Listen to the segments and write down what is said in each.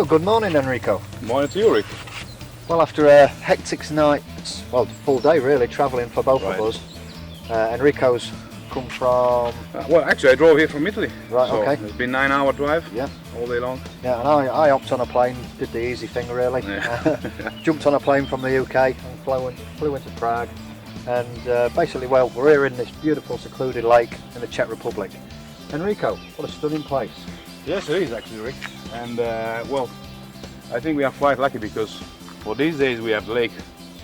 So, good morning, Enrico. Morning to you, Rick. Well, after a hectic night, well, full day really, travelling for both of us, Enrico's come from... well, actually, I drove here from Italy. Right, so okay. It's been 9-hour drive, Yeah. all day long. Yeah, and I hopped on a plane, did the easy thing really. Yeah. Jumped on a plane from the UK and flew into Prague. And basically, well, we're here in this beautiful secluded lake in the Czech Republic. Enrico, what a stunning place. Yes, it is actually, Rick. And well, I think we are quite lucky because for these days we have the lake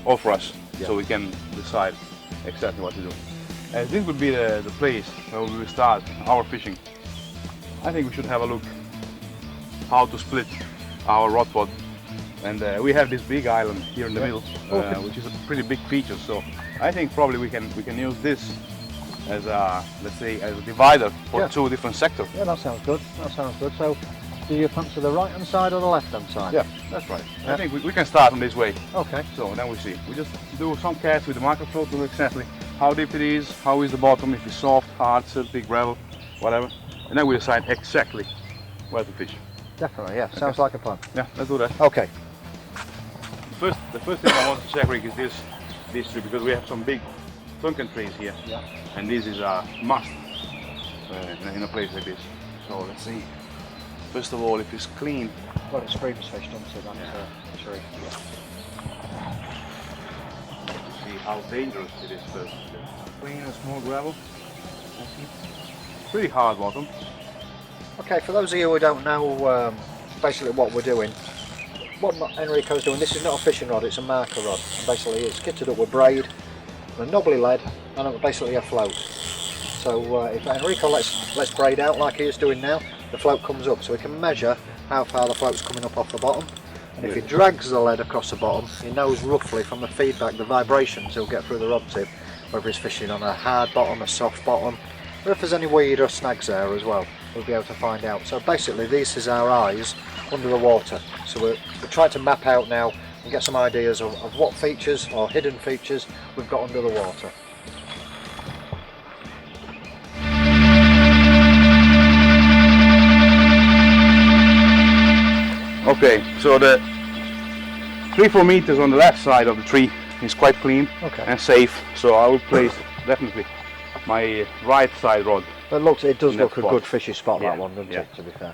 all for us, so we can decide exactly what to do. And this would be the place where we will start our fishing. I think we should have a look how to split our rod pod. And we have this big island here in the middle, which is a pretty big feature. So I think probably we can use this as a, let's say, as a divider for two different sectors. Yeah, that sounds good. That sounds good. So, do you fancy the right hand side or the left hand side? Yeah, that's right. Yeah. I think we can start on this way. Okay. So then we see. We just do some casts with the microscope to look exactly how deep it is, how is the bottom, if it's soft, hard, silty, gravel, whatever. And then we decide exactly where to fish. Definitely, yeah. Sounds like a plan. Yeah, let's do that. Okay. The first thing I want to check, Rick, is this tree, because we have some big sunken trees here. Yeah. And this is a must in a place like this. So let's see. First of all, if it's clean. Well, it screams fish, doesn't it? That's tree. To see how dangerous it is first. Clean and small gravel. Pretty hard bottom. Okay, for those of you who don't know basically what we're doing, what Enrico's doing, this is not a fishing rod, it's a marker rod. And basically it's kitted up with braid, and a knobbly lead, and basically a float. So if Enrico lets braid out like he is doing now, the float comes up, so we can measure how far the float's coming up off the bottom. And if he drags the lead across the bottom, he knows roughly from the feedback, the vibrations he'll get through the rod tip, whether he's fishing on a hard bottom, a soft bottom, or if there's any weed or snags there as well, we'll be able to find out. So basically this is our eyes under the water. So we're trying to map out now and get some ideas of what features or hidden features we've got under the water. Okay, so the 3-4 meters on the left side of the tree is quite clean and safe, so I will place definitely my right side rod. But it does look a good fishy spot, that one, doesn't it, to be fair?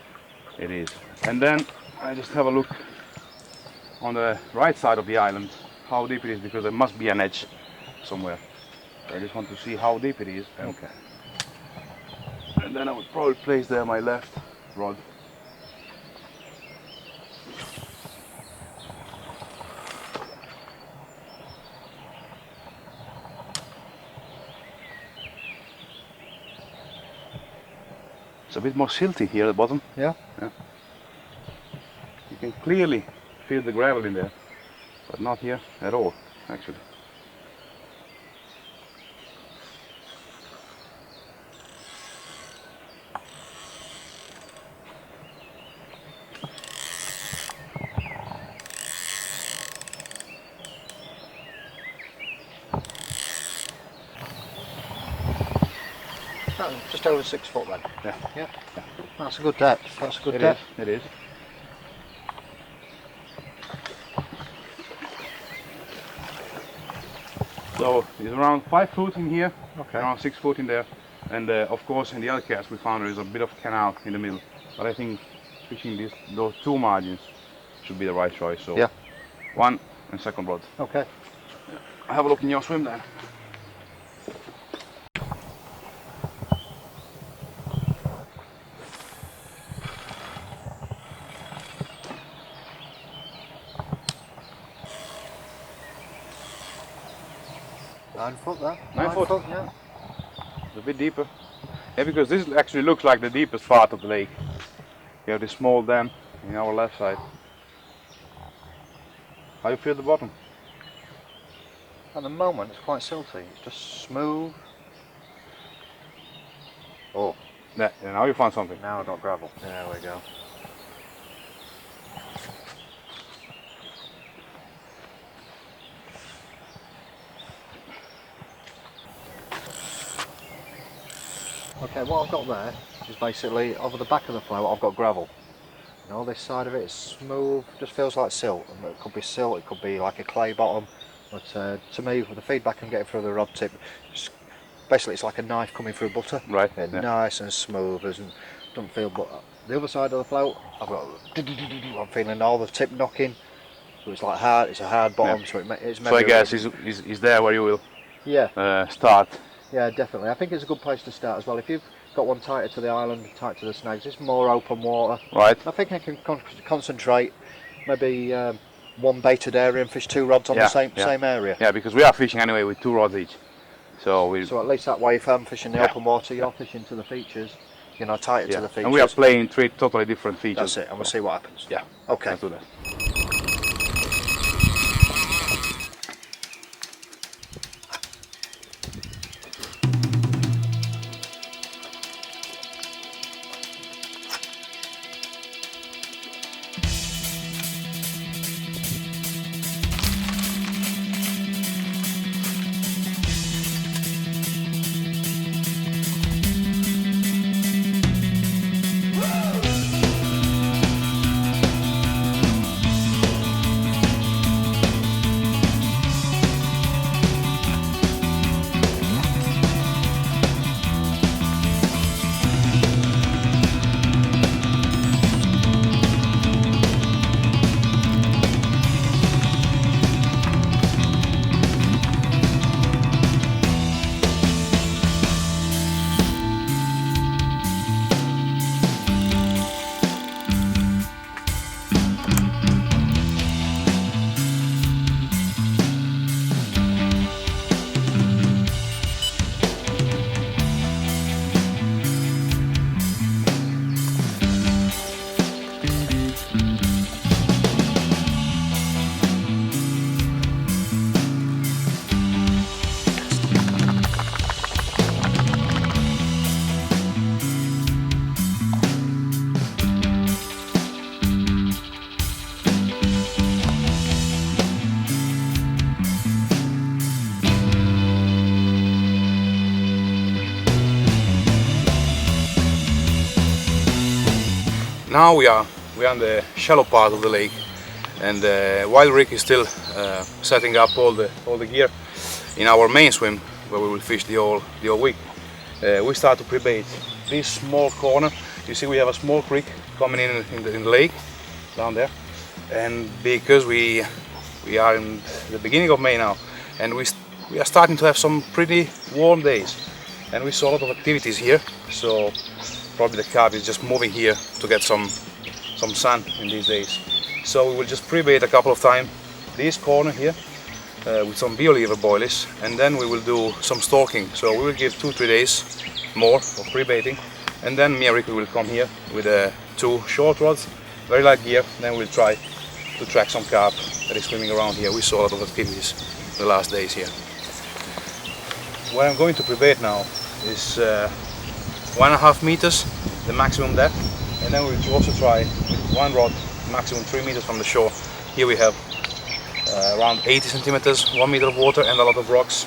It is. And then I just have a look on the right side of the island, how deep it is, because there must be an edge somewhere. So I just want to see how deep it is. Okay. And then I would probably place there my left rod. It's a bit more silty here at the bottom. Yeah? Yeah. You can clearly feel the gravel in there, but not here at all, actually. Just over 6 foot then. Yeah. That's a good depth. That's a good depth. It is. So it's around 5 foot in here, around 6 foot in there, and of course in the other cast we found there is a bit of canal in the middle. But I think fishing those two margins should be the right choice. So one and second rod. Okay. Have a look in your swim then. Nine foot there. 9 foot. Yeah. It's a bit deeper. Yeah, because this actually looks like the deepest part of the lake. You have this small dam in our left side. How you feel the bottom? At the moment it's quite silty. It's just smooth. Oh. Yeah, now you found something. Now I got gravel. There we go. Okay, what I've got there is basically over the back of the float I've got gravel. And all this side of it is smooth, just feels like silt. It could be silt, it could be like a clay bottom, but to me, with the feedback I'm getting through the rod tip, basically it's like a knife coming through butter. Right. Yeah. Nice and smooth, doesn't feel. But the other side of the float, I'm feeling all the tip knocking. So it's like hard. It's a hard bottom. Yeah. So it's. So I guess is there where you will. Yeah. Start. Yeah, definitely. I think it's a good place to start as well. If you've got one tighter to the island, tight to the snags, it's more open water. Right. I think I can concentrate. Maybe one baited area and fish 2 rods on the same area. Yeah, because we are fishing anyway with 2 rods each. So at least that way, if I'm fishing the open water, you're fishing to the features. You know, tighter to the features. And we are playing 3 totally different features. That's it, and we'll see what happens. Yeah. Okay. Let's do that. Now we are on the shallow part of the lake, and while Rick is still setting up all the gear in our main swim, where we will fish the whole week, we start to pre-bait this small corner. You see, we have a small creek coming in the lake down there, and because we are in the beginning of May now, and we are starting to have some pretty warm days, and we saw a lot of activities here. So probably the carp is just moving here to get some sun in these days. So we will just pre-bait a couple of times this corner here with some bioliver boilies, and then we will do some stalking. So we will give 2-3 days more of pre-baiting, and then me and Enrico will come here with 2 short rods, very light gear. Then we'll try to track some carp that is swimming around here. We saw a lot of activities the last days here. What I'm going to pre-bait now is 1.5 meters, the maximum depth, and then we will also try with 1 rod, maximum 3 meters from the shore. Here we have around 80 centimeters, 1 meter of water, and a lot of rocks,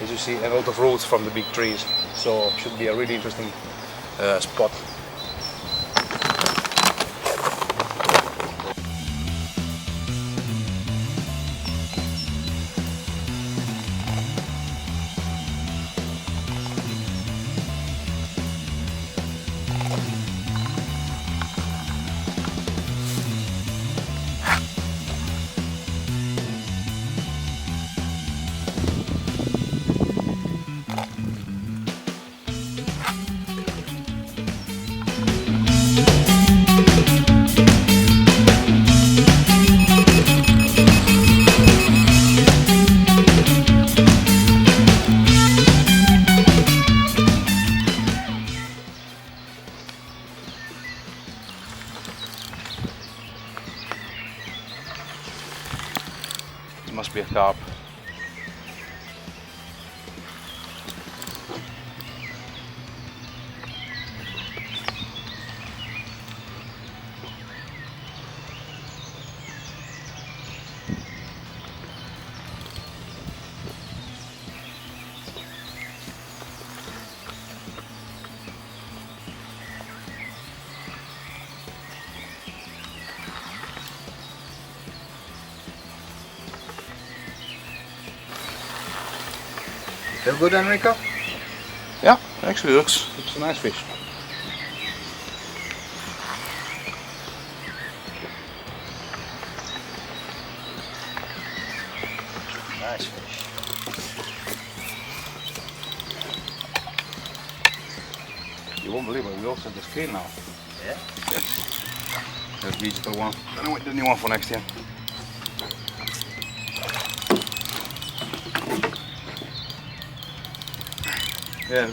as you see, and a lot of roots from the big trees. So it should be a really interesting spot. It must be a carp. Feel good, Enrico? Yeah, actually looks a nice fish. Nice fish. You won't believe it, we also have the scale now. Yeah? That digital one. Then I want the new one for next year. Yeah,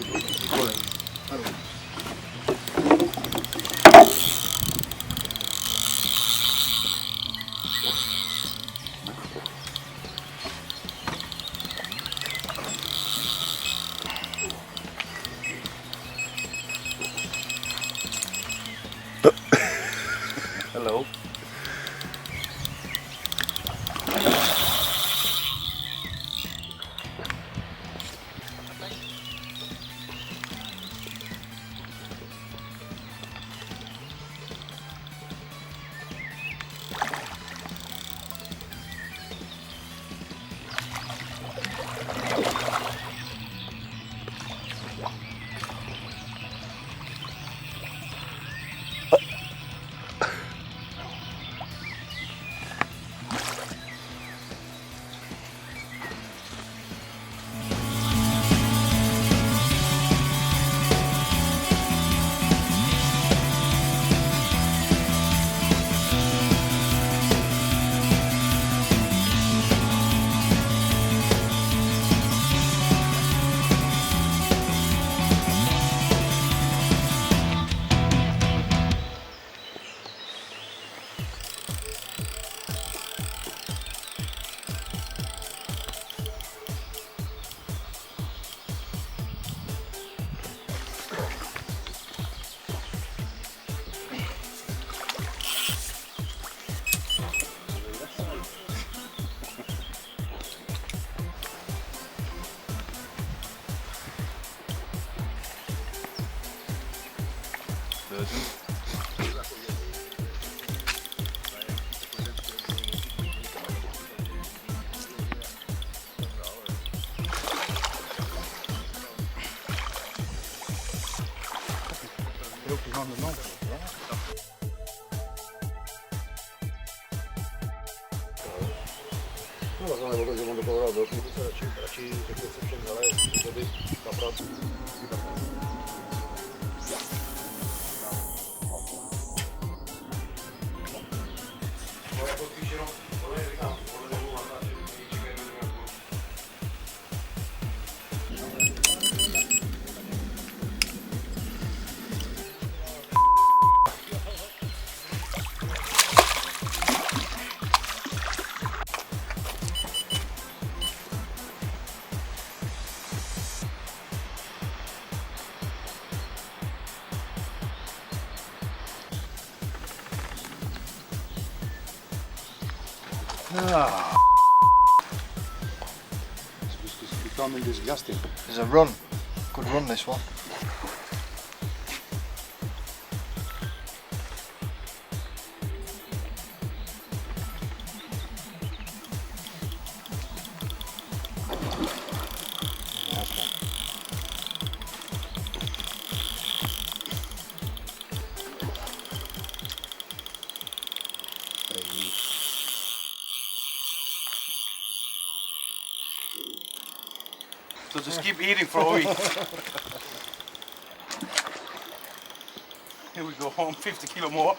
hello. No, znamená to, že on dokoval velký, to se radši řekl se všem, ale tady kaprat. Ah. It's becoming disgusting. There's a run. Good run, this one. So just keep eating for a week. Here we go home, 50 kilo more.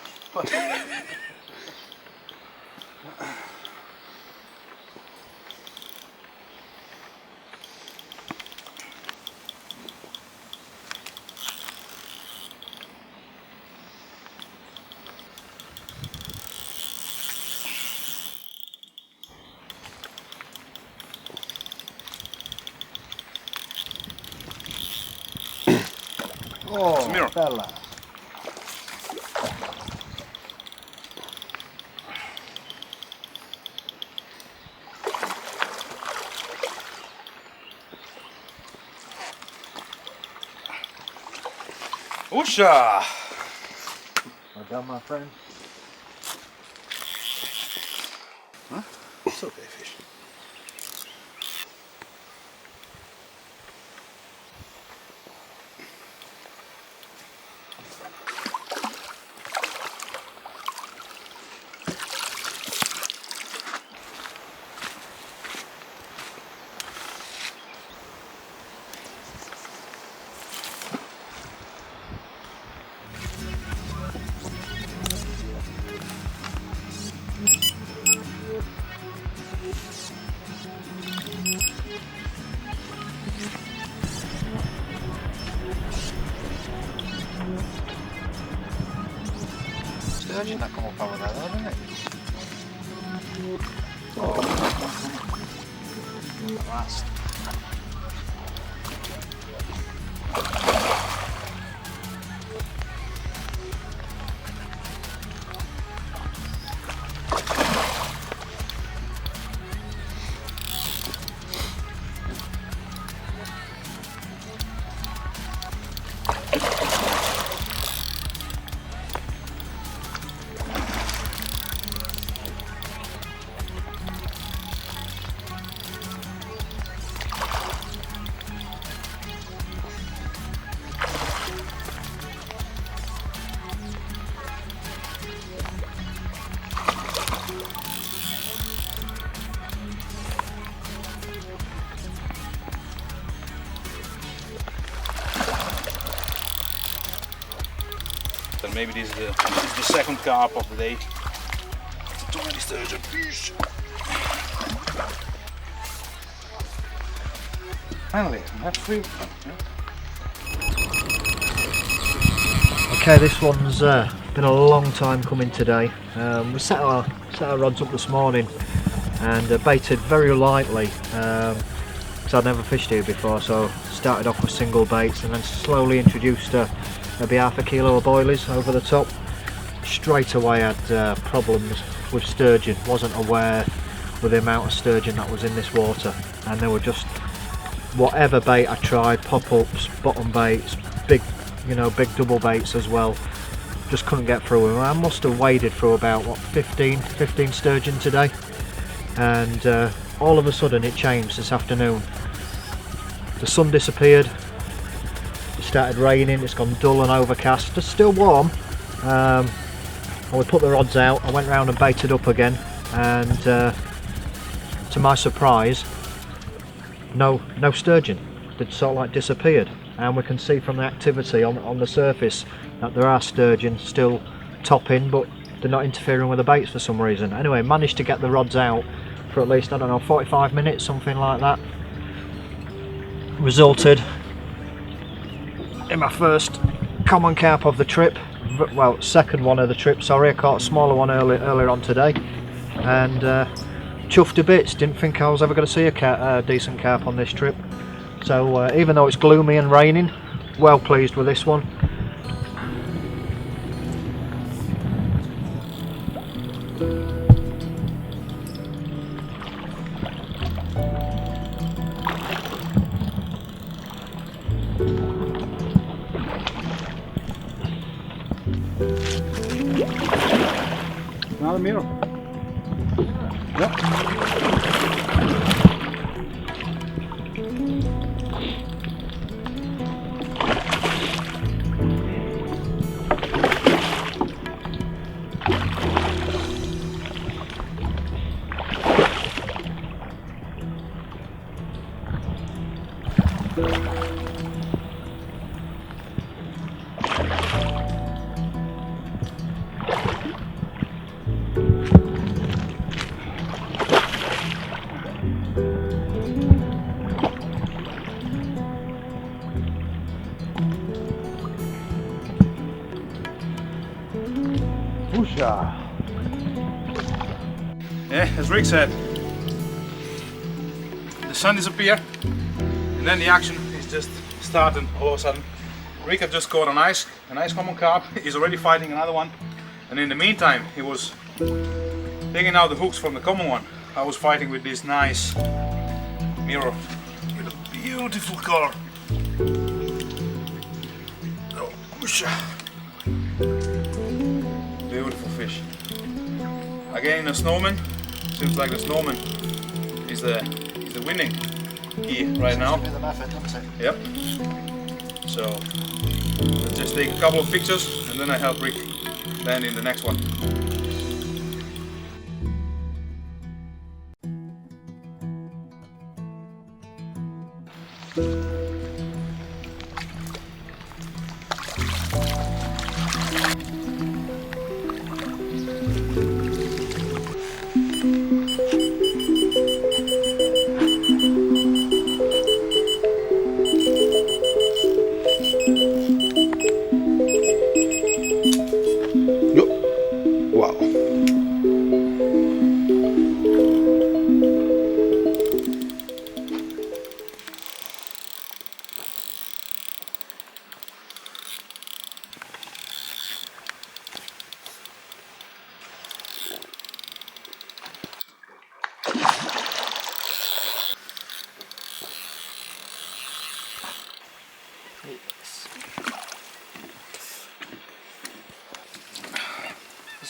Oh, mirror. fella. Usha! Well done, my friend. It's okay fish. sturgeon that come up over there, though, didn't it? At last. So maybe this is the second carp of the day. Too many sturgeon fish. Finally, that's free. Okay, this one's been a long time coming today. We set our rods up this morning and baited very lightly because I'd never fished here before, so started off with single baits and then slowly introduced maybe half a kilo of boilies over the top. Straight away had problems with sturgeon, wasn't aware with the amount of sturgeon that was in this water, and they were just, whatever bait I tried, pop-ups, bottom baits, big double baits as well, just couldn't get through them. I must have waded through about, what, 15 sturgeon today, and all of a sudden it changed this afternoon. The sun disappeared, it started raining, it's gone dull and overcast, just still warm, and we put the rods out. I went round and baited up again, and to my surprise, no sturgeon. They'd sort of like disappeared, and we can see from the activity on the surface that there are sturgeon still topping, but they're not interfering with the baits for some reason. Anyway, managed to get the rods out for at least, I don't know, 45 minutes, something like that. Resulted in my first common carp of the trip, well, second one of the trip, sorry. I caught a smaller one earlier on today, and chuffed to bits. Didn't think I was ever going to see a decent carp on this trip. So even though it's gloomy and raining, well pleased with this one. Another mirror. Yep. Yeah, as Rick said, the sun disappeared and then the action is just starting all of a sudden. Rick had just caught a nice common carp. He's already fighting another one, and in the meantime he was taking out the hooks from the common one. I was fighting with this nice mirror with a beautiful color. Oh, whoosha. Beautiful fish. Again, a snowman. Seems like the snowman is the winning key right now. Yep. So let's just take a couple of pictures and then I help Rick land in the next one.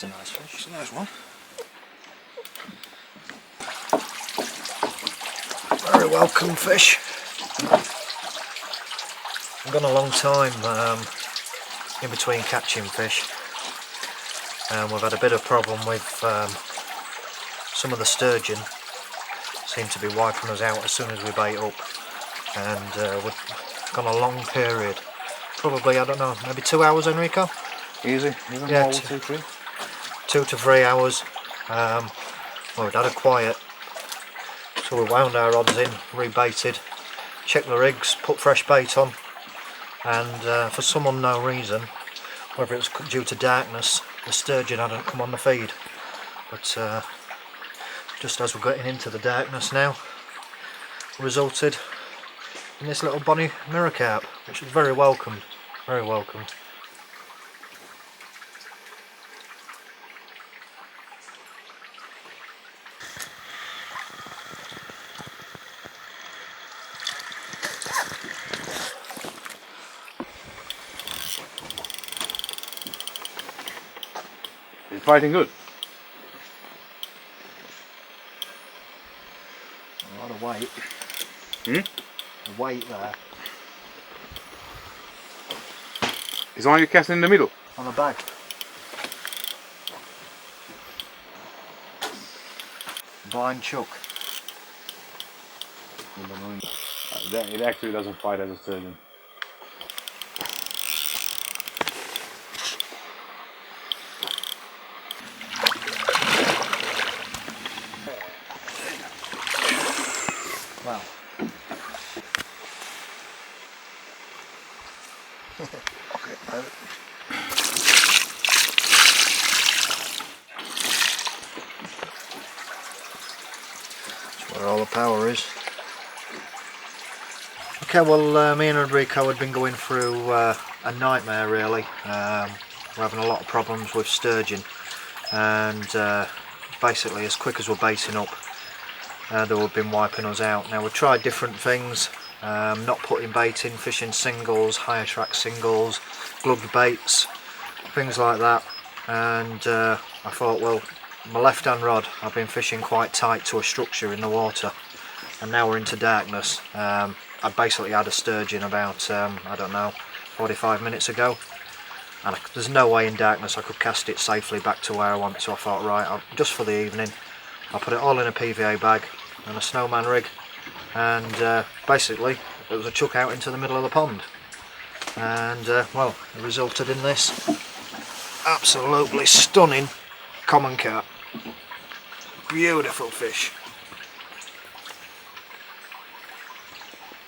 That's a nice fish. It's a nice one. Very welcome fish. I've gone a long time in between catching fish. We've had a bit of problem with some of the sturgeon seem to be wiping us out as soon as we bait up, and we've gone a long period, probably, I don't know, maybe 2 hours, Enrico? Easy, even Yeah, more, 2, 3. 2 to 3 hours. Well, we'd had a quiet, so we wound our rods in, rebaited, checked the rigs, put fresh bait on, and for some unknown reason, whether it was due to darkness, the sturgeon hadn't come on the feed. But just as we're getting into the darkness now, resulted in this little bonny mirror carp, which is very welcomed, very welcome. It's fighting good. A lot of weight. The weight there. Is one you casting in the middle? On the bag. Blind chuck. It actually doesn't fight as a sturgeon. Wow. Okay. That's where all the power is. Okay, well, me and Enrico had been going through a nightmare really. We're having a lot of problems with sturgeon, and basically as quick as we're baiting up, they would have been wiping us out. Now we've tried different things, not putting bait in, fishing singles, high attract singles, glugged baits, things like that, and I thought, well, my left hand rod, I've been fishing quite tight to a structure in the water, and now we're into darkness. I basically had a sturgeon about, I don't know, 45 minutes ago, and there's no way in darkness I could cast it safely back to where I want, so I thought, right, just for the evening, I'll put it all in a PVA bag and a snowman rig, and basically it was a chuck out into the middle of the pond, and well, it resulted in this absolutely stunning common carp. Beautiful fish.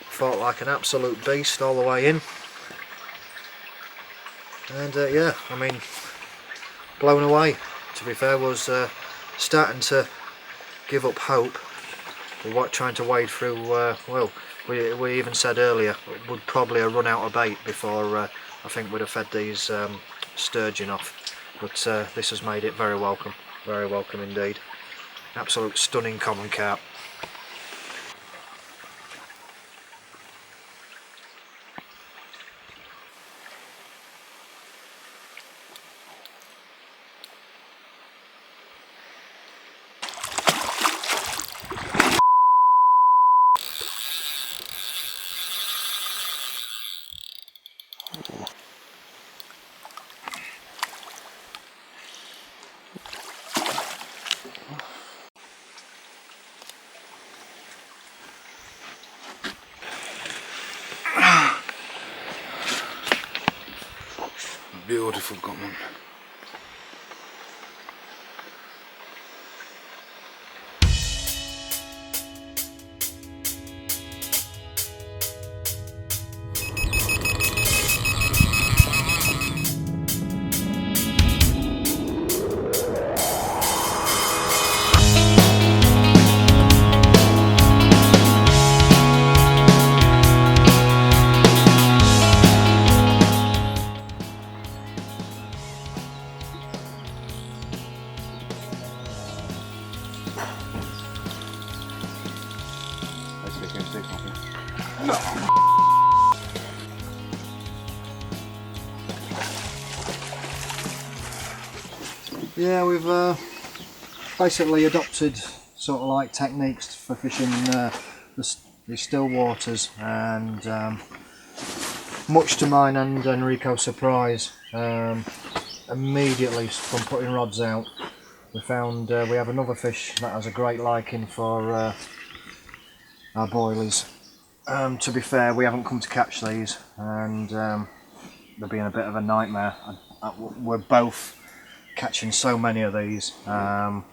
Fought like an absolute beast all the way in, and yeah, I mean, blown away. To be fair, was starting to give up hope. We were trying to wade through, well, we even said earlier we'd probably have run out of bait before I think we'd have fed these sturgeon off, but this has made it very welcome indeed. Absolute stunning common carp. Beautiful common. Yeah, we've basically adopted sort of like techniques for fishing the still waters, and much to mine and Enrico's surprise, immediately from putting rods out, we found we have another fish that has a great liking for our boilies. To be fair, we haven't come to catch these, and they're being a bit of a nightmare. We're both catching so many of these. Well,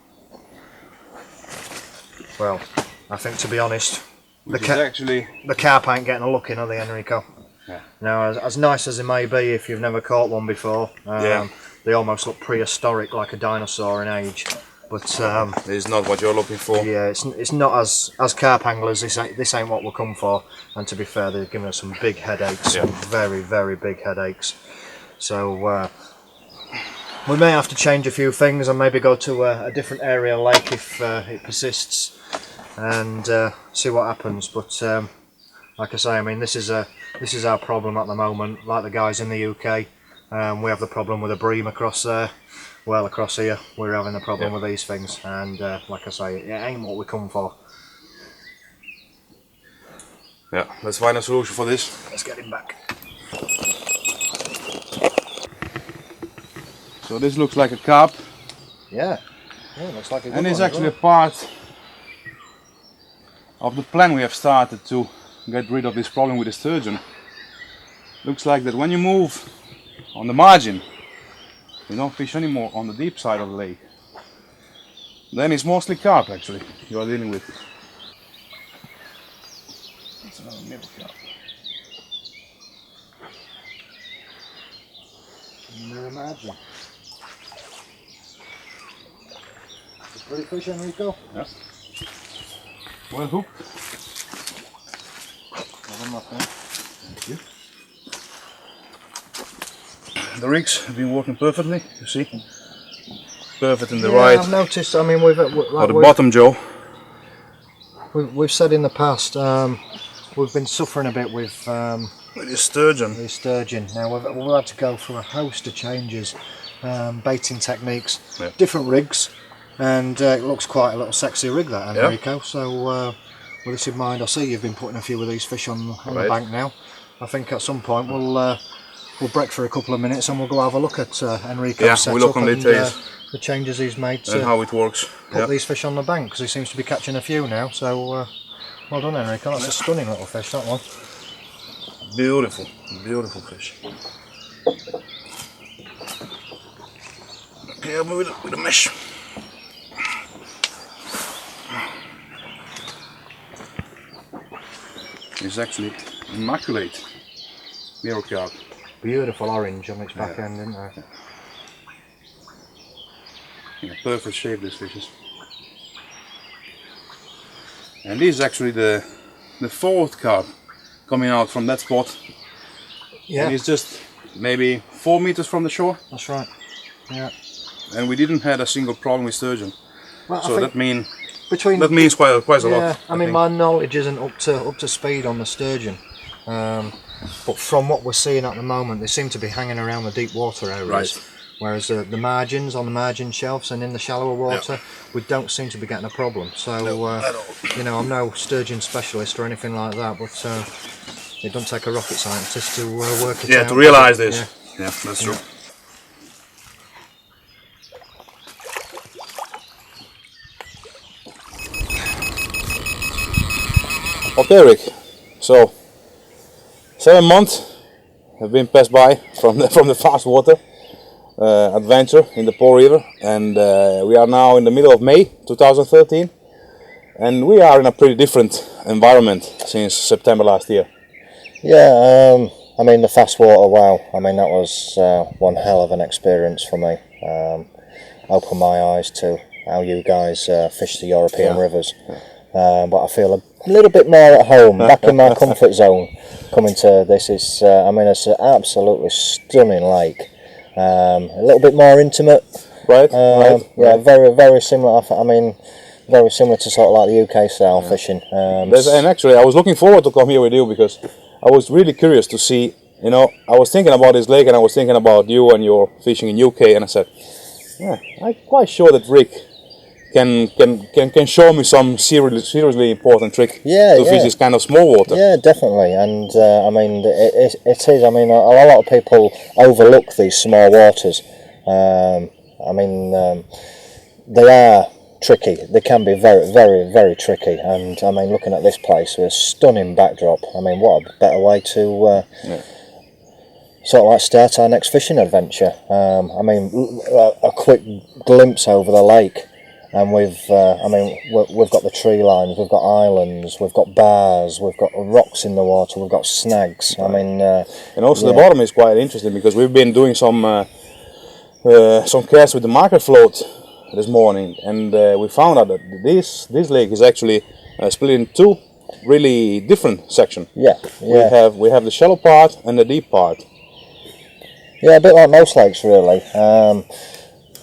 I think, to be honest, the carp ain't getting a look in, are they, Enrico? Yeah. Now, as nice as they may be, if you've never caught one before, they almost look prehistoric, like a dinosaur in age. But it's not what you're looking for. yeah, it's not as carp anglers. This ain't what we'll come for. And to be fair, they're giving us some big headaches, some very, very big headaches. So we may have to change a few things and maybe go to a different area lake if it persists, and see what happens. But like I say, I mean, this is our problem at the moment. Like the guys in the UK, we have the problem with a bream across there. Well, across here we're having the problem with these things, and like I say, it ain't what we come for. Yeah, let's find a solution for this. Let's get him back. So this looks like a carp. Yeah, looks like a good And it's one, actually a part of the plan we have started to get rid of this problem with the sturgeon. Looks like that when you move on the margin, you don't fish anymore on the deep side of the lake. Then it's mostly carp actually you are dealing with. That's another middle carp. Never imagine. Pretty fish, Enrico? Yeah. Well hooked. Thank you. The rigs have been working perfectly, you see. Perfect in the Yeah, right. I've noticed. I mean, we've Or the bottom jaw. we've said in the past we've been suffering a bit with With the sturgeon. the sturgeon. Now we've had to go through a host of changes, baiting techniques, different rigs, and it looks quite a little sexy rig, that, Enrico. So with this in mind, I see you've been putting a few of these fish on the bank now. I think at some point we'll break for a couple of minutes and we'll go have a look at Enrico's setup, we'll look on details. The changes he's made to And how it works. put these fish on the bank, because he seems to be catching a few now. So well done, Enrico. That's a stunning little fish, that one. Beautiful, beautiful fish. Okay, I'll move it with a mesh. It's actually immaculate mirror carp. Beautiful orange on its back end, isn't there? In a perfect shape, this fish is. And this is actually the fourth carp coming out from that spot. Yeah, And it's just maybe 4 meters from the shore. that's right. Yeah. And we didn't have a single problem with sturgeon. Well, So that means between quite a lot. yeah, I mean, my knowledge isn't up to speed on the sturgeon, but from what we're seeing at the moment, they seem to be hanging around the deep water areas. Right. Whereas the margins, on the margin shelves and in the shallower water, we don't seem to be getting a problem. So, you know, I'm no sturgeon specialist or anything like that, but it doesn't take a rocket scientist to work it out. Yeah, to realise this. Yeah, that's true. Okay, Rick. So 7 months have been passed by from the fast water adventure in the Po River, and we are now in the middle of May 2013, and we are in a pretty different environment since September last year. Yeah, I mean, the fast water, wow. I mean, that was one hell of an experience for me. Opened my eyes to how you guys fish the European rivers. But I feel a little bit more at home, back in my comfort zone coming to this. Is I mean, it's an absolutely stunning lake. A little bit more intimate. Right. Yeah, very, very similar. I mean, very similar to sort of like the UK style fishing. And actually, I was looking forward to come here with you because I was really curious to see. You know, I was thinking about this lake and I was thinking about you and your fishing in UK, and I said, Yeah, I'm quite sure that Rick can show me some seriously important trick to fish this kind of small water. Yeah, definitely. And I mean, it is. I mean, a lot of people overlook these small waters. I mean, they are tricky. They can be very, very, very tricky. And I mean, looking at this place with a stunning backdrop, I mean, what a better way to sort of like start our next fishing adventure. I mean, a quick glimpse over the lake. And we've got the tree lines, we've got islands, we've got bars, we've got rocks in the water, we've got snags. I mean, and also the bottom is quite interesting because we've been doing some casts with the market float this morning, and we found out that this lake is actually split in two really different sections. We have the shallow part and the deep part. Yeah, a bit like most lakes, really.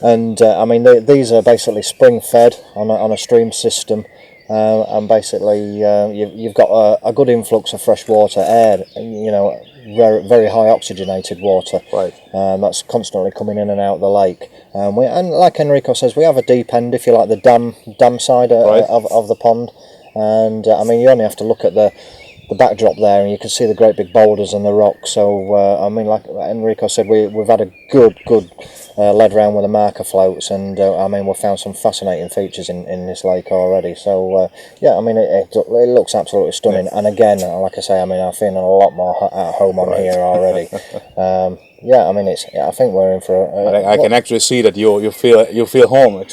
And I mean, these are basically spring fed on a stream system, and basically you've got a good influx of fresh water, air, you know, very, very high oxygenated water. Right. That's constantly coming in and out of the lake. And like Enrico says, we have a deep end, if you like, the dam side of the pond. And I mean, you only have to look at the backdrop there, and you can see the great big boulders and the rocks. So I mean, like Enrico said, we've had a good lead round with the marker floats, and I mean, we've found some fascinating features in this lake already. So yeah, I mean, it looks absolutely stunning. And again, like I say, I mean, I'm feeling a lot more at home on here already. Yeah, I mean, I think we're in for. I can actually see that you feel home.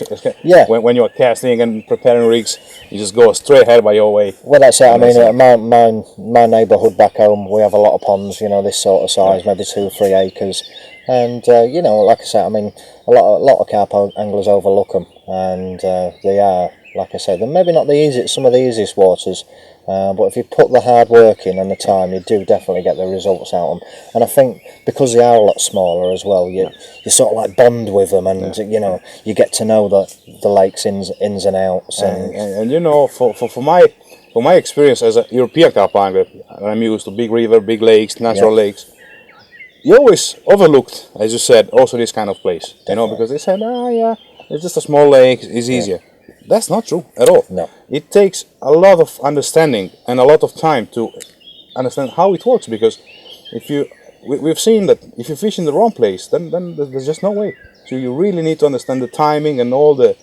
Yeah. When you are casting and preparing rigs, you just go straight ahead by your way. Well, that's it. I mean, my neighbourhood back home, we have a lot of ponds. You know, this sort of size, maybe 2 or 3 acres. And you know, like I said, I mean, a lot of carp anglers overlook them, and they are, like I said, they're maybe not some of the easiest waters. But if you put the hard work in and the time, you do definitely get the results out of them. And I think because they are a lot smaller as well, you sort of like bond with them, and you know, you get to know the lake's ins and outs. And you know, for my experience as a European carp angler, I'm used to big river, big lakes, natural lakes. You always overlooked, as you said, also this kind of place. Definitely. You know, because they said, it's just a small lake, it's easier. That's not true at all. No. It takes a lot of understanding and a lot of time to understand how it works, because we've seen that if you fish in the wrong place, then there's just no way. So you really need to understand the timing and all the...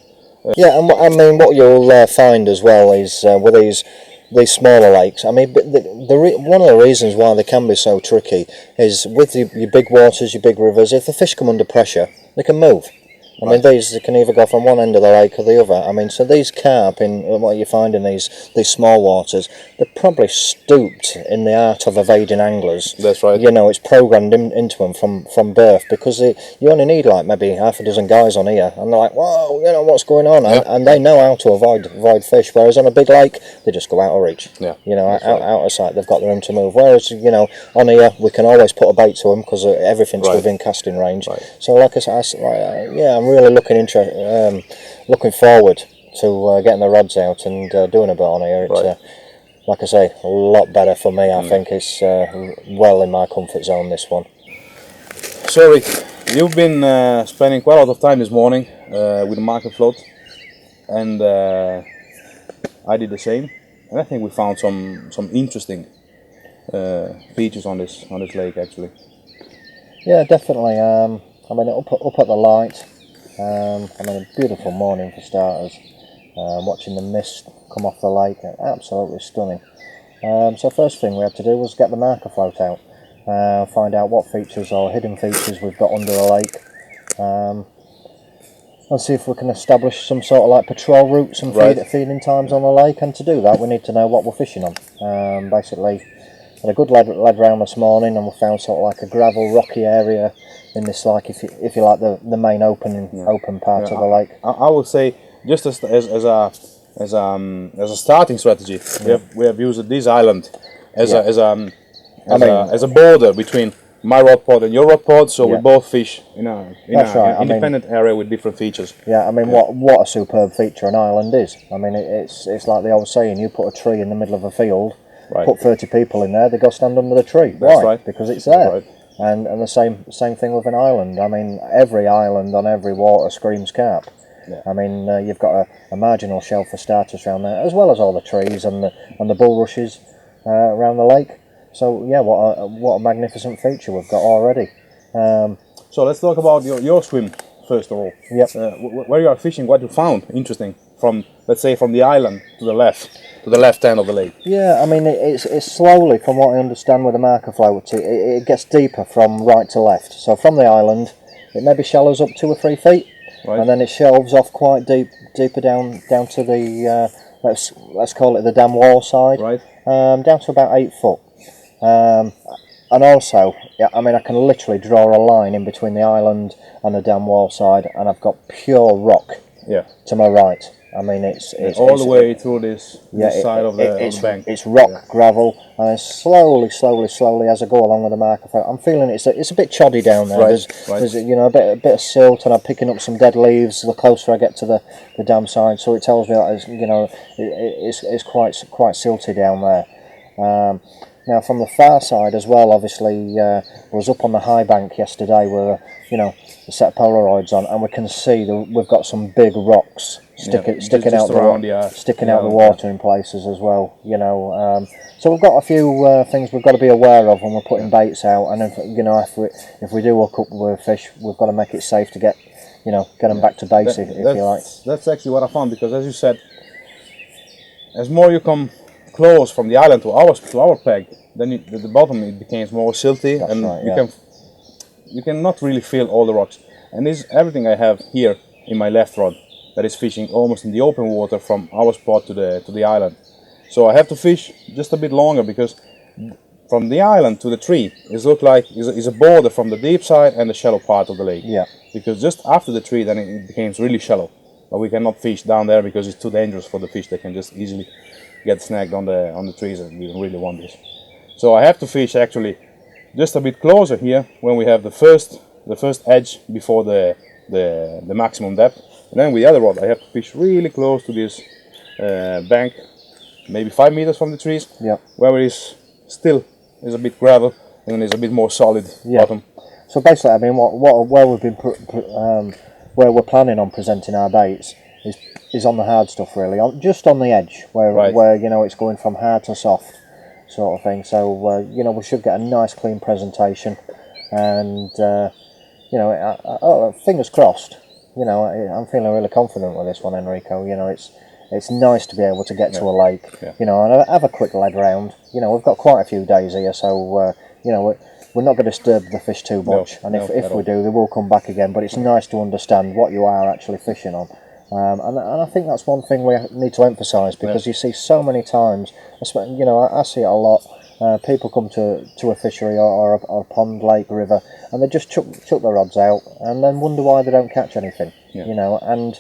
Yeah, and I mean, what you'll find as well is with these smaller lakes, I mean, one of the reasons why they can be so tricky is with your big waters, your big rivers, if the fish come under pressure, they can move. I mean, these can either go from one end of the lake or the other. I mean, so these carp, in what you find in these small waters, they're probably stooped in the art of evading anglers. That's right. You know, it's programmed into them from birth, because you only need like maybe half a dozen guys on here, and they're like, whoa, you know, what's going on? Yeah. And they know how to avoid fish, whereas on a big lake, they just go out of reach. Yeah. You know, out of sight, they've got the room to move. Whereas, you know, on here, we can always put a bait to them because everything's within casting range. Right. So, like I said, yeah, I'm really looking forward to getting the rods out and doing a bit on here. It's like I say, a lot better for me. I think it's well in my comfort zone, this one. So Rick, you've been spending quite a lot of time this morning with the market float, and I did the same, and I think we found some interesting features on this lake actually. Yeah, definitely. I mean, up at the light. I mean, a beautiful morning for starters. Watching the mist come off the lake, absolutely stunning. So first thing we had to do was get the marker float out, find out what features or hidden features we've got under the lake, and see if we can establish some sort of like patrol routes and feeding times on the lake. And to do that, we need to know what we're fishing on. Basically, had a good lead round this morning, and we found sort of like a gravel rocky area in this, like, if you like, the main open part of the lake. I would say, just as a starting strategy, we have used this island as a border between my rod pod and your rod pod, so we both fish in an independent area with different features. Yeah, I mean, what a superb feature an island is. I mean, it's like the old saying: you put a tree in the middle of a field, put 30 people in there, they go stand under the tree. That's Why? right. Because it's there. Right. And the same thing with an island. I mean, every island on every water screams carp. Yeah. I mean, you've got a marginal shell for starters around there, as well as all the trees and the bulrushes around the lake. So yeah, what a magnificent feature we've got already. So let's talk about your swim first of all. Yep. Where you are fishing, what you found interesting from, let's say, from the island to the left hand of the lake. Yeah, I mean, it's slowly, from what I understand with the marker float, it gets deeper from right to left. So from the island, it maybe shallows up 2 or 3 feet, right. And then it shelves off quite deeper down to the let's call it the dam wall side, right. Down to about 8 foot. And also, yeah, I mean, I can literally draw a line in between the island and the dam wall side, and I've got pure rock. Yeah. To my right. I mean, it's all the way through this side of the bank. It's rock, gravel, and then slowly as I go along with the marker float, I'm feeling it's a bit choddy down there. Right, There's a bit of silt, and I'm picking up some dead leaves the closer I get to the dam side. So it tells me that it's quite silty down there. Now from the far side as well, obviously, I was up on the high bank yesterday with a set of Polaroids on, and we can see we've got some big rocks sticking out the water in places as well. So we've got a few things we've got to be aware of when we're putting baits out, and if we do hook up with fish, we've got to make it safe to get them back to base if you like. That's actually what I found, because as you said, as more you come close from the island to our peg, then the bottom it becomes more silty. That's and right, you can not really feel all the rocks. And this is everything I have here in my left rod that is fishing almost in the open water from our spot to the island. So I have to fish just a bit longer, because from the island to the tree is a border from the deep side and the shallow part of the lake. Yeah. Because just after the tree, then it becomes really shallow. But we cannot fish down there because it's too dangerous for the fish. They can just easily get snagged on the trees, and we don't really want this. So I have to fish actually just a bit closer here when we have the first edge before the maximum depth, and then with the other rod I have to fish really close to this bank, maybe 5 meters from the trees, where it is still is a bit gravel and there's a bit more solid bottom. So basically, I mean, where we've been where we're planning on presenting our baits is on the hard stuff, really, just on the edge where it's going from hard to soft sort of thing. So we should get a nice clean presentation, and fingers crossed. I'm feeling really confident with this one, Enrico. It's nice to be able to get to a lake, and have a quick lead round. We've got quite a few days here, so we're not going to disturb the fish too much. And if we do, they will come back again. But it's nice to understand what you are actually fishing on. And I think that's one thing we need to emphasise, because you see so many times, I see it a lot. People come to a fishery or a pond, lake, river, and they just chuck their rods out and then wonder why they don't catch anything. And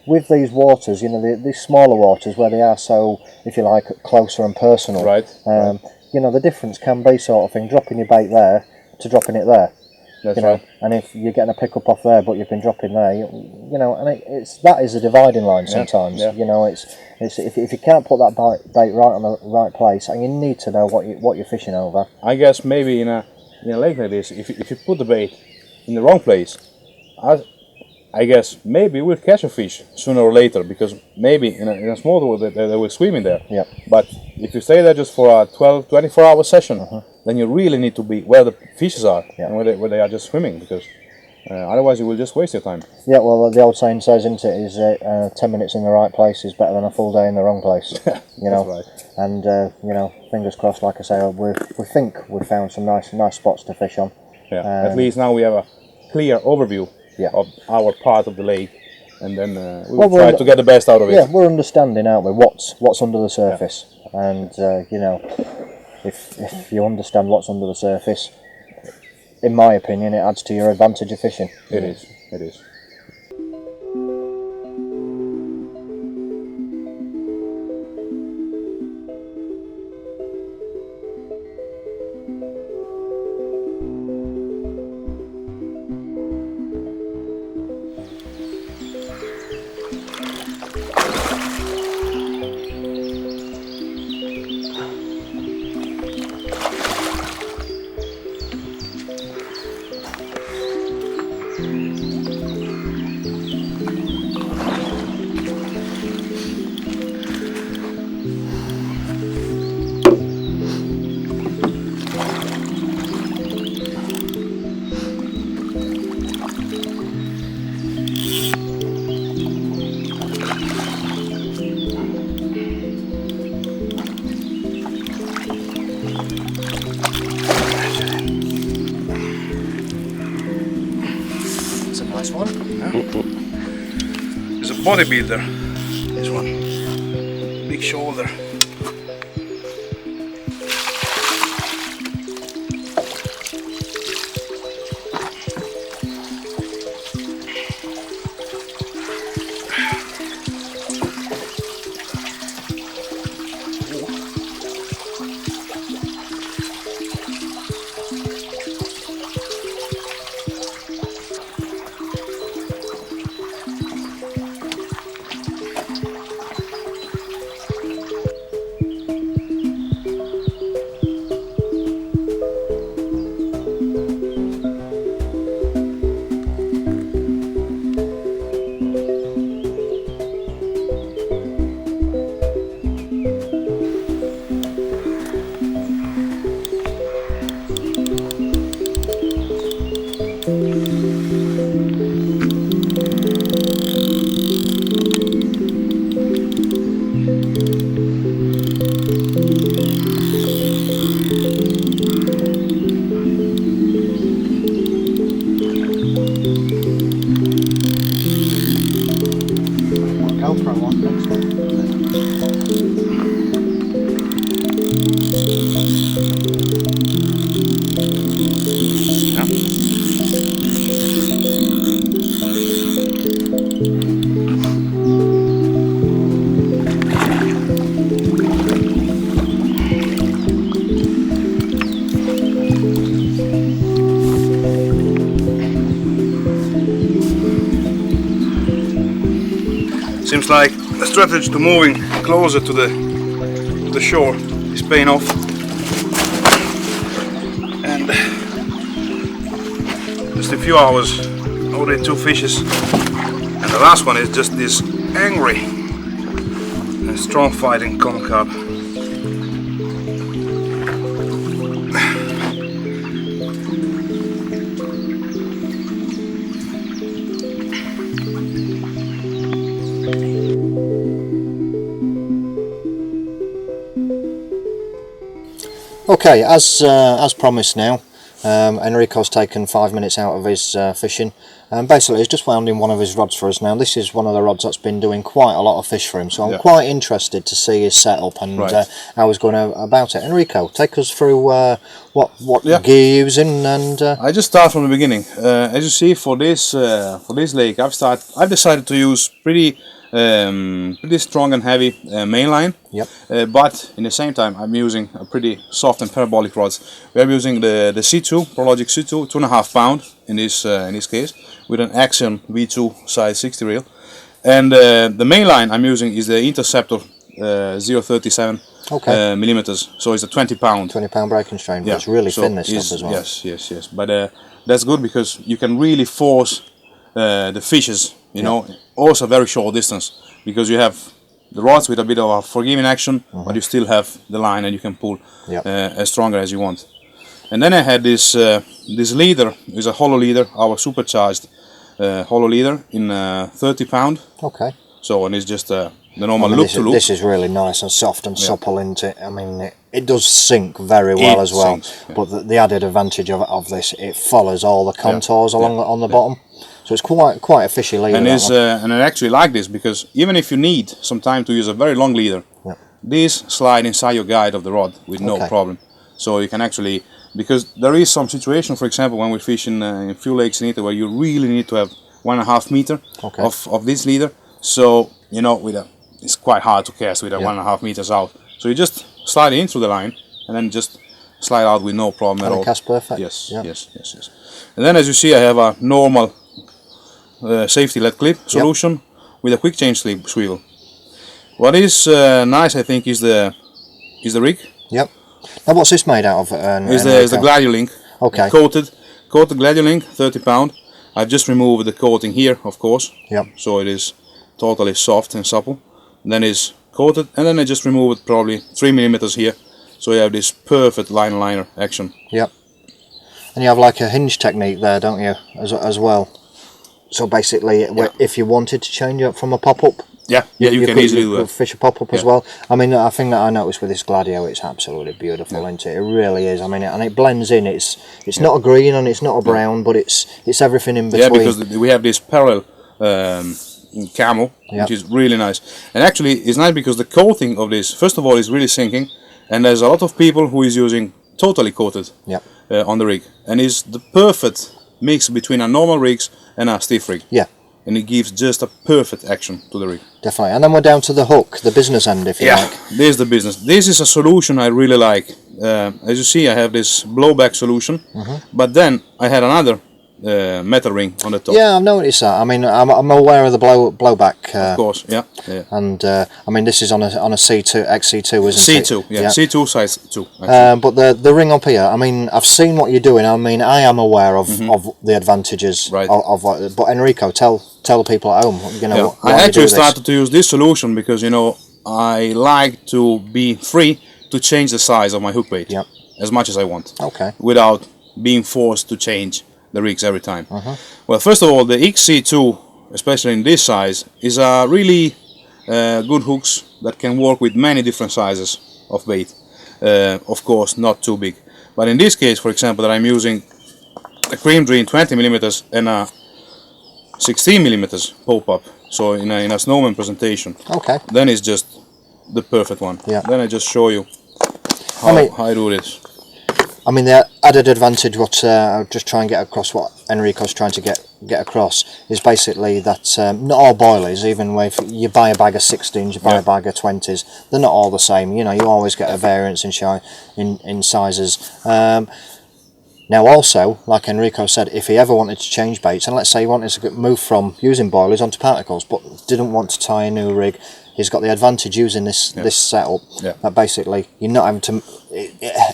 with these waters, these smaller waters where they are so, if you like, closer and personal. The difference can be sort of thing, dropping your bait there to dropping it there. That's right. And if you're getting a pick up off there, but you've been dropping there, and that is a dividing line sometimes. It's if you can't put that bait right on the right place, and you need to know what you're fishing over. I guess maybe in a lake like this, if you put the bait in the wrong place, I guess maybe we'll catch a fish sooner or later, because maybe in a small water they will swim in there. Yeah. But if you stay there just for a 24-hour session, then you really need to be where the fishes are and where they are just swimming, because otherwise you will just waste your time. Yeah, well, the old saying says, isn't it, is 10 minutes in the right place is better than a full day in the wrong place. That's right. And fingers crossed, like I say, we think we've found some nice spots to fish on. Yeah. At least now we have a clear overview of our part of the lake, and then we'll try to get the best out of it. Yeah, we're understanding, aren't we, what's under the surface, and if you understand what's under the surface, in my opinion, it adds to your advantage of fishing. It is. It's a nice one. It's a bodybuilder, this one. Big shoulder. GoPro one next one. Seems like the strategy to moving closer to the shore is paying off. And just a few hours, already 2 fishes. And the last one is just this angry and strong fighting common carp. Okay, as promised now, Enrico's taken 5 minutes out of his fishing, and basically he's just wound in one of his rods for us now. This is one of the rods that's been doing quite a lot of fish for him, so I'm quite interested to see his setup and how he's going about it. Enrico, take us through what gear you're using. And I just start from the beginning. As you see, for this lake, I've decided to use pretty strong and heavy mainline. Yep. But in the same time, I'm using a pretty soft and parabolic rods. We are using the C2 Prologic C2, 2.5 pound in this case, with an Axiom V2 size 60 reel. And the mainline I'm using is the Interceptor 0.37 millimeters. So it's a 20 pound. 20 pound breaking strain. But it's really thin, this stuff as well. Yes. But that's good because you can really force the fishes. You know, also very short distance, because you have the rods with a bit of a forgiving action, but you still have the line and you can pull as stronger as you want. And then I had this leader, is a hollow leader, our supercharged hollow leader in 30 pound. Okay. So, and it's just the normal look to look. This is really nice and soft and supple, isn't it? I mean, it does sink very well as well. Sinks, but the added advantage of this, it follows all the contours along on the bottom. So it's quite a fishy leader. And I actually like this because even if you need some time to use a very long leader, these slide inside your guide of the rod with no problem. So you can actually, because there is some situation, for example, when we fish in a few lakes in Italy where you really need to have 1.5 meter of this leader. So you know, it's quite hard to cast with a 1.5 meters out. So you just slide in through the line and then just slide out with no problem at all. Cast perfect. Yes. And then, as you see, I have a normal safety lead clip solution with a quick change swivel. What is nice, I think, is the rig. Yep. Now, what's this made out of? Is the Gladiolink. Okay. Coated Gladiolink, 30 pound. I've just removed the coating here, of course. Yep. So it is totally soft and supple. Then it's coated, and then I just remove it probably 3 millimeters here. So you have this perfect liner action. Yep. And you have like a hinge technique there, don't you, as well? So basically, if you wanted to change it from a pop-up, you can easily do that. Fish a pop-up as well. I mean, I think that I noticed with this Gladio, it's absolutely beautiful, isn't it? It really is. I mean, and it blends in. It's not a green and it's not a brown, but it's everything in between. Yeah, because we have this parallel camo, which is really nice. And actually, it's nice because the coating of this, first of all, is really sinking, and there's a lot of people who is using totally coated on the rig, and it's the perfect mix between a normal rigs and a stiff rig. Yeah. And it gives just a perfect action to the rig. Definitely. And then we're down to the hook, the business end, if you like. This is the business. This is a solution I really like. As you see, I have this blowback solution, but then I had another metal ring on the top. Yeah, I've noticed that. I mean, I'm aware of the blowback. Of course, yeah. And I mean, this is on a C2, XC2, isn't it? C2, yeah. C2 size 2. But the ring up here, I mean, I've seen what you're doing. I mean, I am aware of the advantages of but Enrico, tell the people at home, you know. I actually started to use this solution because, you know, I like to be free to change the size of my hook bait as much as I want. Okay. Without being forced to change the rigs every time. Well, first of all, the XC2, especially in this size, is a really good hooks that can work with many different sizes of bait. Of course, not too big. But in this case, for example, that I'm using a Cream Dream 20 millimeters and a 16 millimeters pop-up, so in a snowman presentation. Okay. Then it's just the perfect one. Yeah. Then I just show you how I do this. I mean, the added advantage, what I'll just try and get across, what Enrico's trying to get across, is basically that not all boilies, even if you buy a bag of 16s, you buy a bag of 20s, they're not all the same. You know, you always get a variance in sizes. Now also, like Enrico said, if he ever wanted to change baits, and let's say he wanted to move from using boilies onto particles, but didn't want to tie a new rig, he's got the advantage using this setup. That basically you're not having to.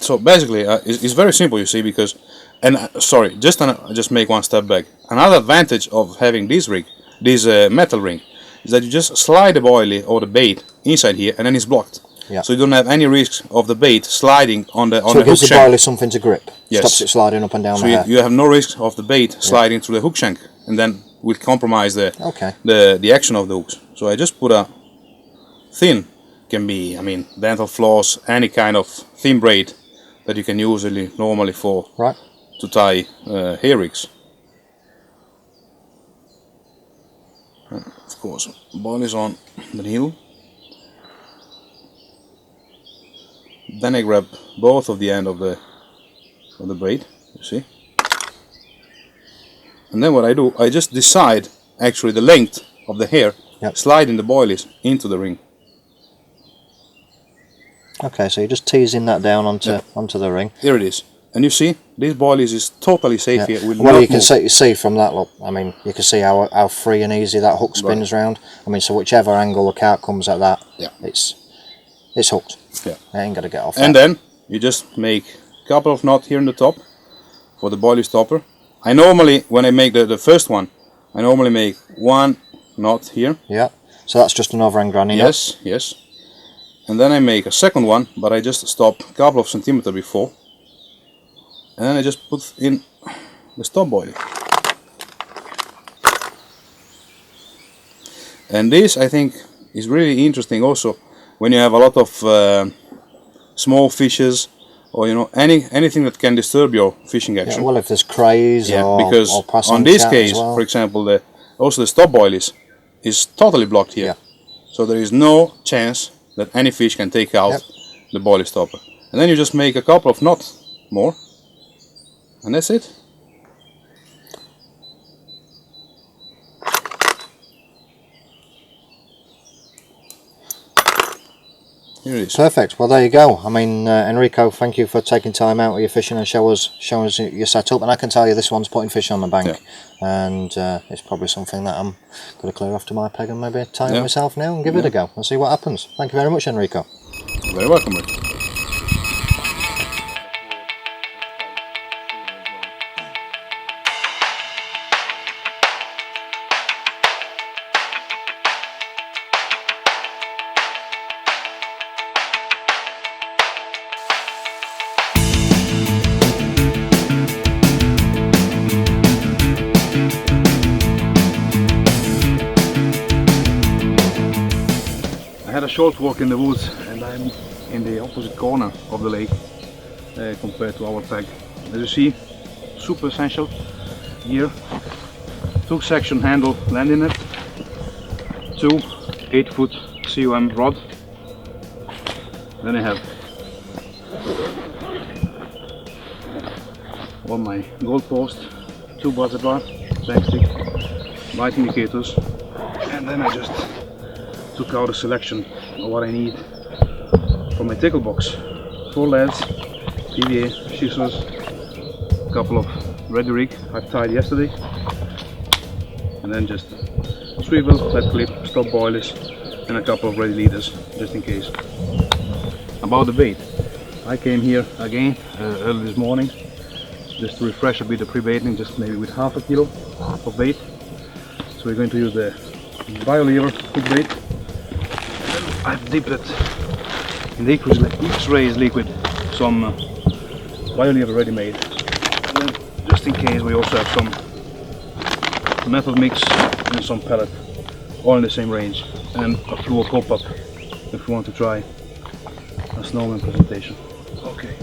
So basically, it's very simple, you see, because, and sorry, just make one step back. Another advantage of having this rig, this metal ring, is that you just slide the boilie or the bait inside here, and then it's blocked. Yeah. So you don't have any risk of the bait sliding on the so the it gives hook the shank. boilie something to grip. Yes. Stops it sliding up and down So the hair. you have no risk of the bait sliding through the hook shank, and then will compromise the action of the hooks. So I just put a thin, can be, I mean, dental floss, any kind of thin braid that you can usually normally to tie hair rigs. And of course, ball is on the needle. Then I grab both of the end of the braid, you see. And then what I do, I just decide actually the length of the hair, sliding the boilies into the ring. Okay, so you're just teasing that down onto the ring. Here it is. And you see, this boilies is totally safe here. Well, you can see from that look, I mean, you can see how free and easy that hook spins round. I mean, so whichever angle the carp comes at that, it's hooked. Yeah. I ain't got to get off and then you just make a couple of knots here in the top for the boilie stopper. I normally, when I make the first one, I normally make one knot here. Yeah, so that's just an overhand granny knot. Yes. And then I make a second one, but I just stop a couple of centimeters before. And then I just put in the stop boilie. And this, I think, is really interesting also when you have a lot of small fishes, or you know, anything that can disturb your fishing action. Yeah, well, if there's crays because or passing on this chat case, as well. for example, also the stop boilies is totally blocked here. So there is no chance that any fish can take out the boilie stopper. And then you just make a couple of knots more, and that's it. Here it is. Perfect. Well, there you go. I mean, Enrico, thank you for taking time out of your fishing and showing us your setup. And I can tell you, this one's putting fish on the bank, and it's probably something that I'm going to clear off to my peg and maybe tie it myself now and give it a go and see what happens. Thank you very much, Enrico. You're very welcome, Rick. short walk in the woods, and I'm in the opposite corner of the lake compared to our peg. As you see, super essential gear. 2 section handle landing net, 2 8-foot COM rod. Then I have on my gold post 2 buzzer bar, bank stick, light indicators, and then I just took out a selection of what I need for my tackle box. 4 leads, PVA, scissors, a couple of ready rig I've tied yesterday, and then just swivel, flat clip, stop boilies, and a couple of ready leaders just in case. About the bait, I came here again early this morning just to refresh a bit the pre-baiting, just maybe with half a kilo of bait. So we're going to use the BioLever hook bait. I've dipped it in the X-Rays liquid, some BioLever ready made. And then just in case we also have some metal mix and some pellet, all in the same range, and a fluoro pop-up if we want to try a snowman presentation. Okay.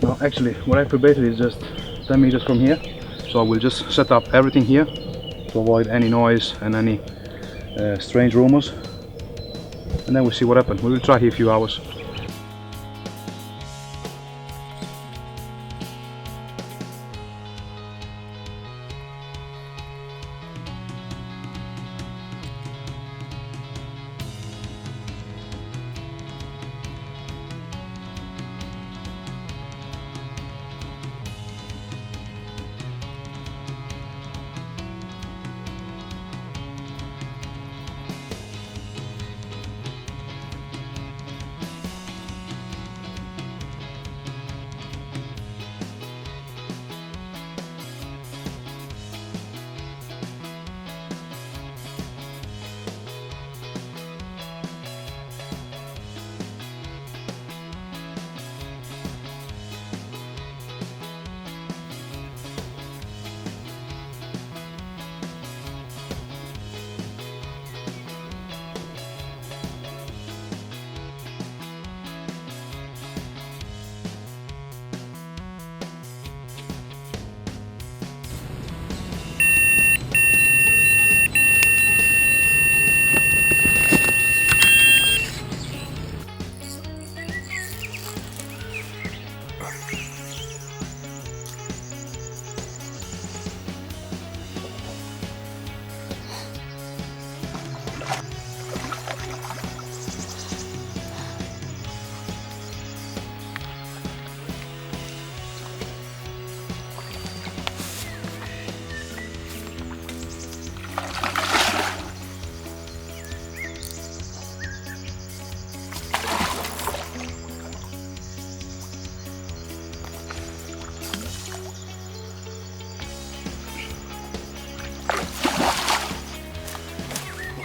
Now actually what I pre-baited is just 10 meters from here, so I will just set up everything here to avoid any noise and any strange rumors, and then we'll see what happens. We will try here a few hours.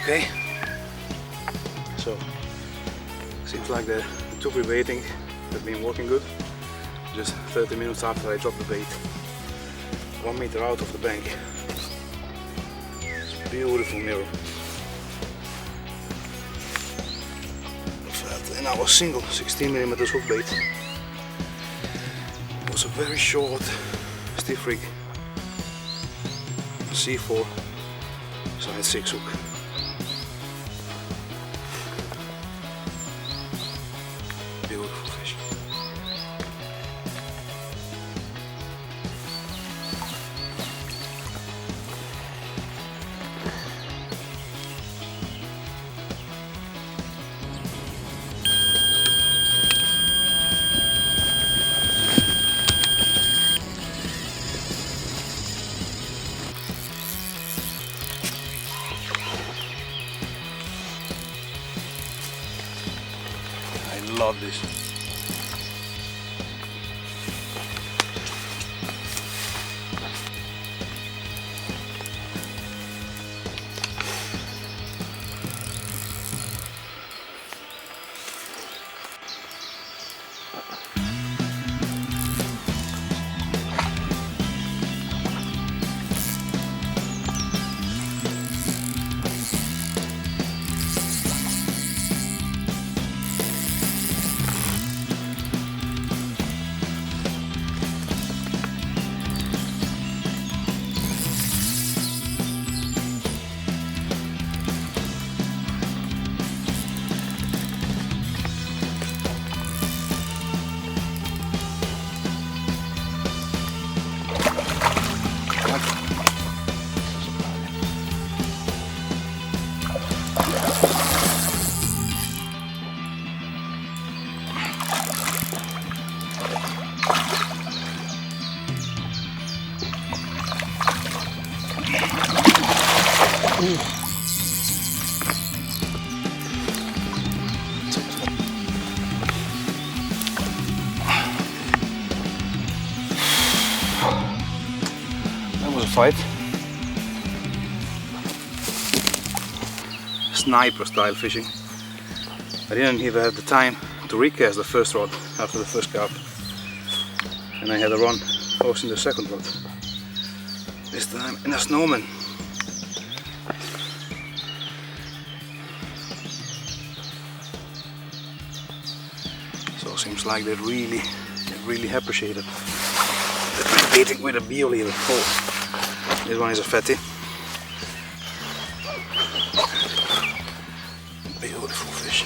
Okay, so seems like the 2 pre-baiting have been working good. Just 30 minutes after I dropped the bait, 1 meter out of the bank. It's a beautiful mirror. And our single 16mm hook bait was a very short stiff rig C4 size 6 hook. Beautiful fish. I love this. That was a fight. Sniper style fishing. I didn't even have the time to recast the first rod after the first carp, and I had a run posting the second rod. This time in a snowman. So it seems like they really appreciated the baiting with a bio leader. Oh, this one is a fatty. Beautiful fish.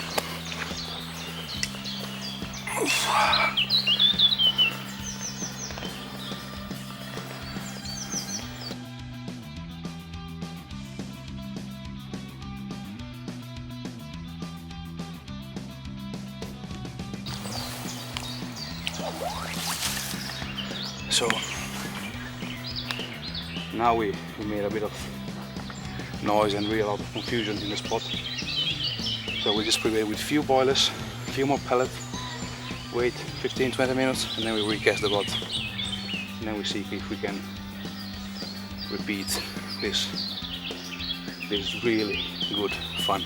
So now we made a bit of noise and real lot of confusion in the spot. So we just prepare with few boilers, a few more pellets, wait 15-20 minutes, and then we recast the rod. And then we see if we can repeat this really good fun.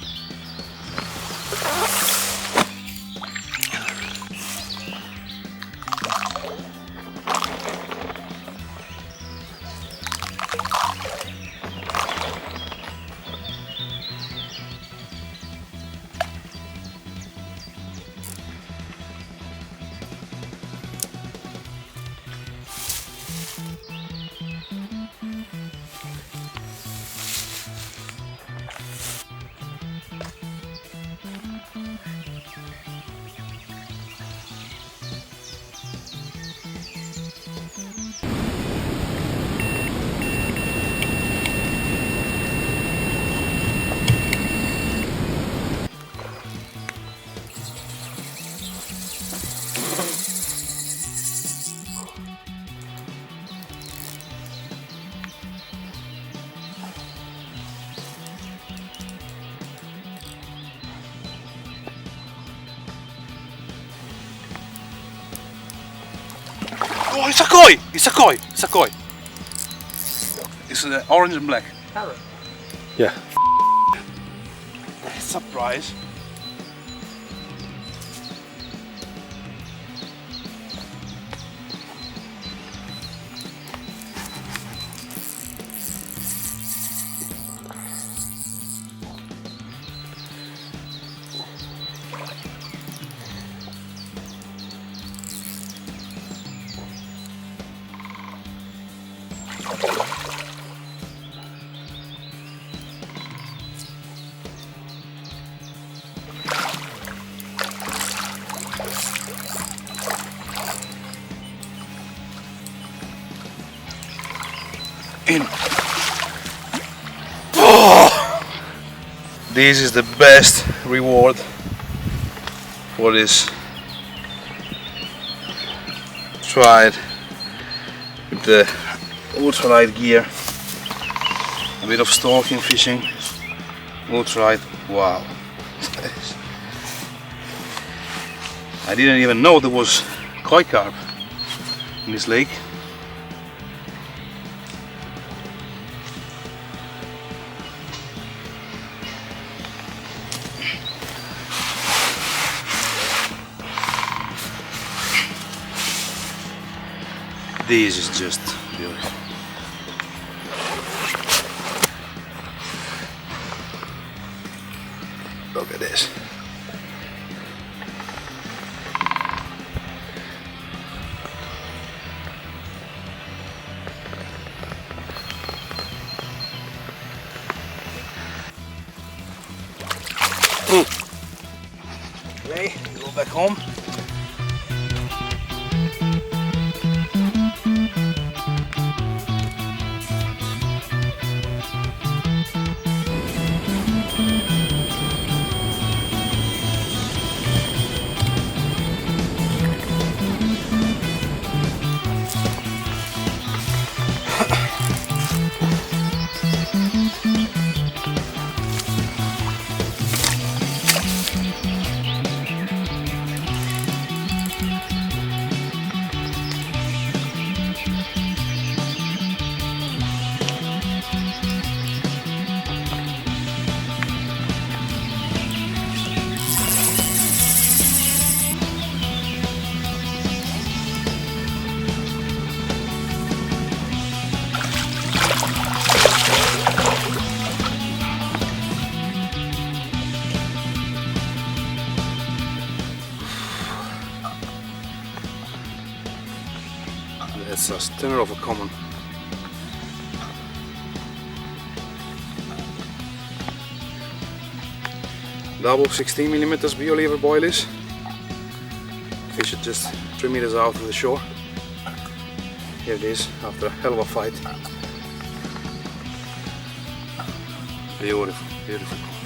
Oh, it's a koi! It's a koi! It's a koi! It's orange and black. Parrot. Yeah. Surprise! In. Oh! This is the best reward for this tried with the ultralight gear, a bit of stalking fishing, ultralight. Wow. I didn't even know there was koi carp in this lake. This is just beautiful. Look at this. Okay, go back home. It's a stunner of a common. Double 16mm bioliver boilies. Fish it just 3 meters out of the shore. Here it is after a hell of a fight. Beautiful, beautiful.